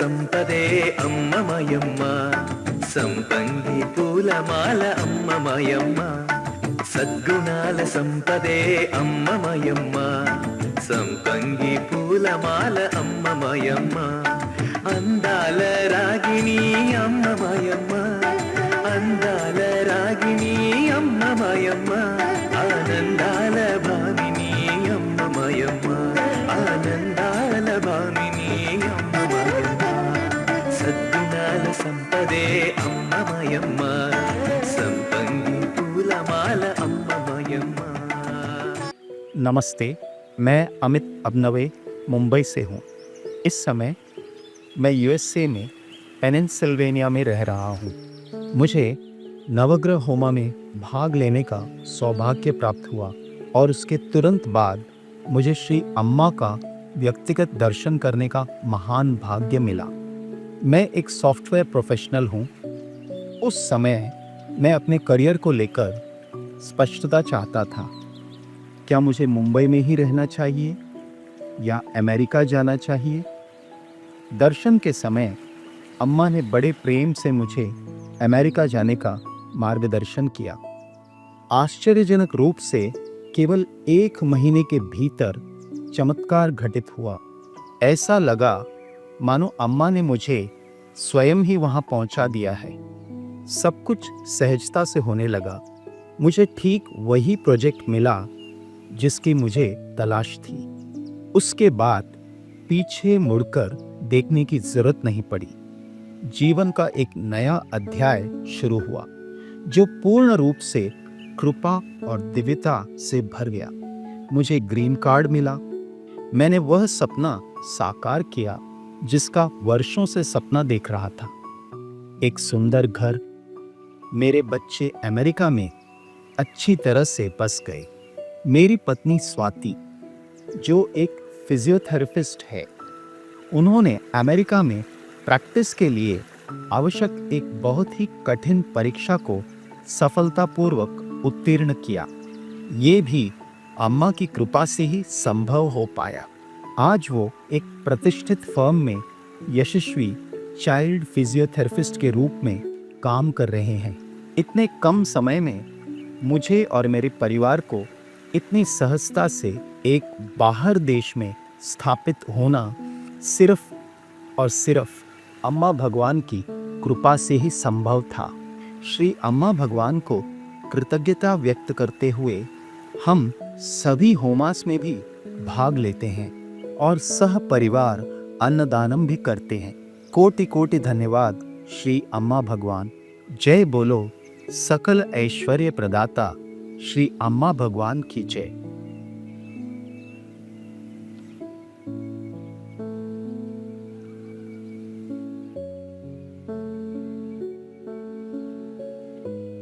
సంపదే అమ్మ మాయమ్మ, సంపంగి పూలమాల అమ్మ మాయమ్మ. సద్గుణాల సంపదే అమ్మ మాయమ్మ, సంపంగి పూలమాల అమ్మ మాయమ్మ. అందాల రాగిణి అమ్మ మాయమ్మ, అందాల రాగిణి అమ్మ మాయమ్మ. ఆనందాల భామిని అమ్మ మాయమ్మ, ఆనందాల భామిని అమ్మ మాయమ్మ. సద్గుణాల సంపదే అమ్మ మాయమ్మ, సంపంగి పూలమాల అమ్మ మాయమ్మ. नमस्ते, मैं अमित अबनवे मुंबई से हूँ। इस समय मैं यूएसए में पेनिनसिल्वेनिया में रह रहा हूँ। मुझे नवग्रह होमा में भाग लेने का सौभाग्य प्राप्त हुआ और उसके तुरंत बाद मुझे श्री अम्मा का व्यक्तिगत दर्शन करने का महान भाग्य मिला। मैं एक सॉफ्टवेयर प्रोफेशनल हूँ। उस समय मैं अपने करियर को लेकर स्पष्टता चाहता था। क्या मुझे मुंबई में ही रहना चाहिए या अमेरिका जाना चाहिए? दर्शन के समय अम्मा ने बड़े प्रेम से मुझे अमेरिका जाने का मार्गदर्शन किया। आश्चर्यजनक रूप से केवल 1 महीने के भीतर चमत्कार घटित हुआ। ऐसा लगा मानो अम्मा ने मुझे स्वयं ही वहां पहुंचा दिया है। सब कुछ सहजता से होने लगा। मुझे ठीक वही प्रोजेक्ट मिला जिसकी मुझे तलाश थी। उसके बाद पीछे मुड़कर देखने की जरूरत नहीं पड़ी। जीवन का एक नया अध्याय शुरू हुआ जो पूर्ण रूप से कृपा और दिव्यता से भर गया। मुझे ग्रीन कार्ड मिला। मैंने वह सपना साकार किया जिसका वर्षों से सपना देख रहा था। एक सुंदर घर, मेरे बच्चे अमेरिका में अच्छी तरह से बस गए। मेरी पत्नी स्वाति जो एक फिजियोथेरेपिस्ट है, उन्होंने अमेरिका में प्रैक्टिस के लिए आवश्यक एक बहुत ही कठिन परीक्षा को सफलतापूर्वक उत्तीर्ण किया। ये भी अम्मा की कृपा से ही संभव हो पाया। आज वो एक प्रतिष्ठित फर्म में यशस्वी चाइल्ड फिजियोथेरेपिस्ट के रूप में काम कर रहे हैं। इतने कम समय में मुझे और मेरे परिवार को इतनी सहजता से एक बाहर देश में स्थापित होना सिर्फ और सिर्फ अम्मा भगवान की कृपा से ही संभव था। श्री अम्मा भगवान को कृतज्ञता व्यक्त करते हुए हम सभी होमास में भी भाग लेते हैं और सह परिवार अन्नदानम भी करते हैं। कोटि कोटि धन्यवाद श्री अम्मा भगवान। जय बोलो सकल ऐश्वर्य प्रदाता श्री अम्मा भगवान की जय।